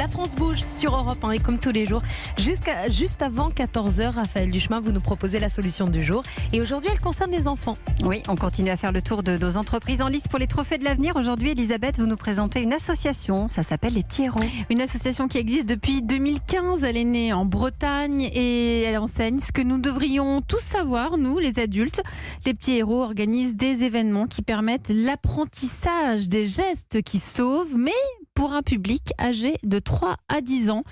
La France bouge sur Europe 1 et comme tous les jours, juste avant 14h, Raphaël Duchemin, vous nous proposez la solution du jour. Et aujourd'hui, elle concerne les enfants. Oui, on continue à faire le tour de nos entreprises en lice pour les trophées de l'avenir. Aujourd'hui, Elisabeth, vous nous présentez une association. Ça s'appelle Les Petits Héros. Une association qui existe depuis 2015. Elle est née en Bretagne et elle enseigne ce que nous devrions tous savoir, nous, les adultes. Les Petits Héros organisent des événements qui permettent l'apprentissage des gestes qui sauvent, mais pour un public âgé de 3 à 10 ans.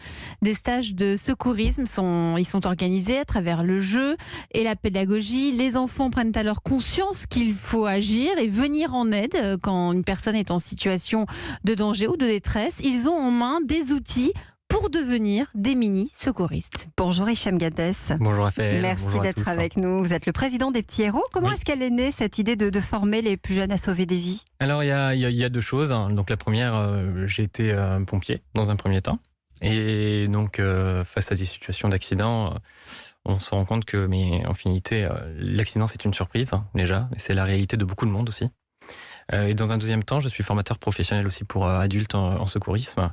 Des stages de secourisme sont organisés à travers le jeu et la pédagogie. Les enfants prennent alors conscience qu'il faut agir et venir en aide quand une personne est en situation de danger ou de détresse. Ils ont en main des outils pour devenir des mini-secouristes. Bonjour Hicham Gades. Bonjour Raphaël. Merci d'être avec nous. Vous êtes le président des Petits Héros. Comment est-ce qu'elle est née, cette idée de former les plus jeunes à sauver des vies ? Alors il y a deux choses. Donc la première, j'ai été pompier dans un premier temps. Et donc face à des situations d'accident, on se rend compte que, mais en finalité, l'accident c'est une surprise déjà. Et c'est la réalité de beaucoup de monde aussi. Et dans un deuxième temps, je suis formateur professionnel aussi pour adultes en secourisme.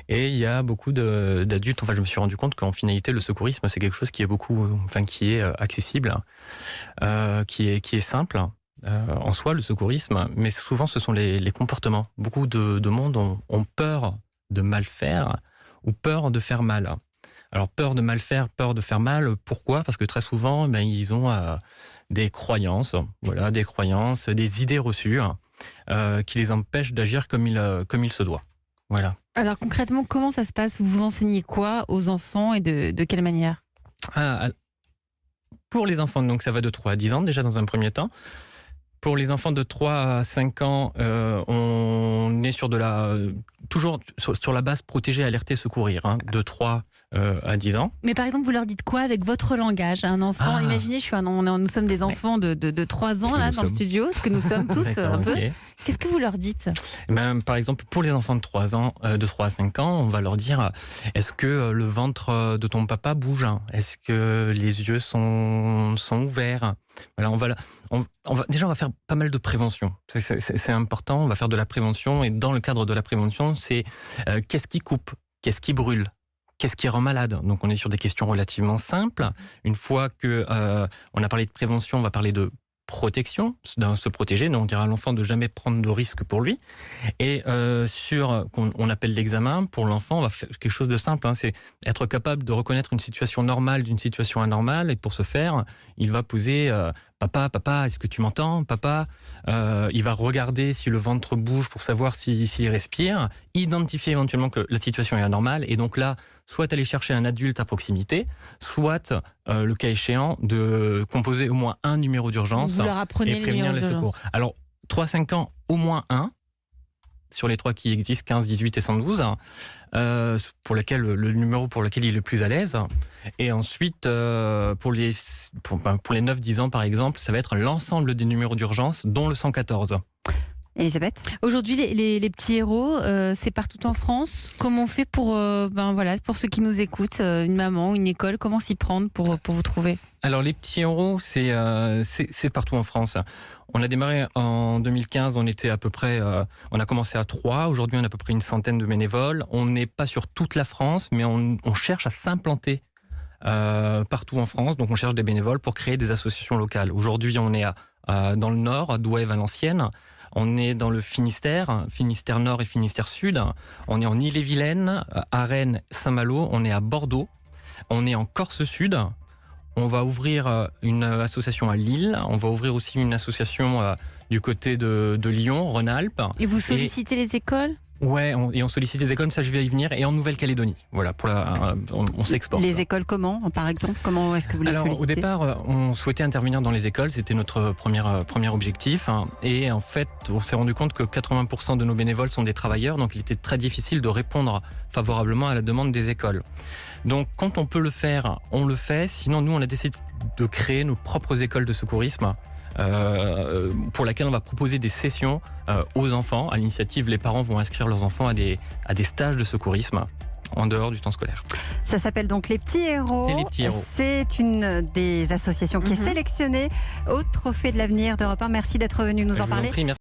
Et il y a beaucoup d'adultes. Enfin, je me suis rendu compte qu'en finalité, le secourisme, c'est quelque chose qui est accessible, qui est simple en soi, le secourisme. Mais souvent, ce sont les comportements. Beaucoup de monde ont peur de mal faire ou peur de faire mal. Alors, peur de mal faire, peur de faire mal. Pourquoi ? Parce que très souvent, ils ont des croyances, des idées reçues qui les empêchent d'agir comme il se doit. Voilà. Alors concrètement, comment ça se passe ? Vous enseignez quoi aux enfants et de quelle manière ? Pour les enfants, donc ça va de 3 à 10 ans déjà dans un premier temps. Pour les enfants de 3 à 5 ans, on est toujours sur la base protéger, alerter, secourir, de 3 à 10 ans. Mais par exemple, vous leur dites quoi avec votre langage à un enfant ? Imaginez, nous sommes des enfants de 3 ans là dans le studio, ce que nous sommes tous un peu. Okay. Qu'est-ce que vous leur dites ? Par exemple, pour les enfants de 3 à 5 ans, on va leur dire, est-ce que le ventre de ton papa bouge ? Est-ce que les yeux sont ouverts ? Voilà, on va faire pas mal de prévention. C'est important, on va faire de la prévention. Et dans le cadre de la prévention, c'est qu'est-ce qui coupe ? Qu'est-ce qui brûle ? Qu'est-ce qui rend malade ? Donc on est sur des questions relativement simples. Une fois que on a parlé de prévention, on va parler de protection, de se protéger. Donc on dira à l'enfant de jamais prendre de risques pour lui. Et on appelle l'examen, pour l'enfant, on va faire quelque chose de simple. C'est être capable de reconnaître une situation normale d'une situation anormale. Et pour ce faire, il va poser papa, est-ce que tu m'entends ? Papa, il va regarder si le ventre bouge pour savoir s'il respire, identifier éventuellement que la situation est anormale. Et donc là, soit aller chercher un adulte à proximité, soit, le cas échéant, de composer au moins un numéro d'urgence vous leur apprenez et prévenir les secours. Alors, 3-5 ans, au moins un, sur les 3 qui existent, 15, 18 et 112, pour le numéro pour lequel il est le plus à l'aise. Et ensuite, pour les 9-10 ans, par exemple, ça va être l'ensemble des numéros d'urgence, dont le 114. Elisabeth ? Aujourd'hui, les Petits Héros, c'est partout en France. Comment on fait pour ceux qui nous écoutent, une maman, une école, comment s'y prendre pour vous trouver ? Alors les Petits Héros, c'est partout en France. On a démarré en 2015, on était à peu près, on a commencé à 3. Aujourd'hui, on a à peu près une centaine de bénévoles. On n'est pas sur toute la France, mais on cherche à s'implanter partout en France. Donc on cherche des bénévoles pour créer des associations locales. Aujourd'hui, on est dans le Nord, à Douai, Valenciennes. On est dans le Finistère Nord et Finistère Sud. On est en Ille-et-Vilaine, à Rennes, Saint-Malo. On est à Bordeaux. On est en Corse Sud. On va ouvrir une association à Lille. On va ouvrir aussi une association du côté de Lyon, Rhône-Alpes. Et vous sollicitez les écoles ? Ouais, on sollicite les écoles, ça je vais y venir, et en Nouvelle-Calédonie. Voilà, on s'exporte. Les écoles comment, par exemple ? Comment est-ce que vous les sollicitez ? Au départ, on souhaitait intervenir dans les écoles, c'était notre premier objectif. Et en fait, on s'est rendu compte que 80% de nos bénévoles sont des travailleurs, donc il était très difficile de répondre favorablement à la demande des écoles. Donc quand on peut le faire, on le fait. Sinon, nous, on a décidé de créer nos propres écoles de secourisme. Pour laquelle on va proposer des sessions aux enfants. À l'initiative, les parents vont inscrire leurs enfants à des stages de secourisme en dehors du temps scolaire. Ça s'appelle donc Les Petits Héros. C'est Les Petits Héros. C'est une des associations qui est sélectionnée au Trophée de l'avenir d'Europe 1. Merci d'être venu nous en parler. Je vous en prie, merci.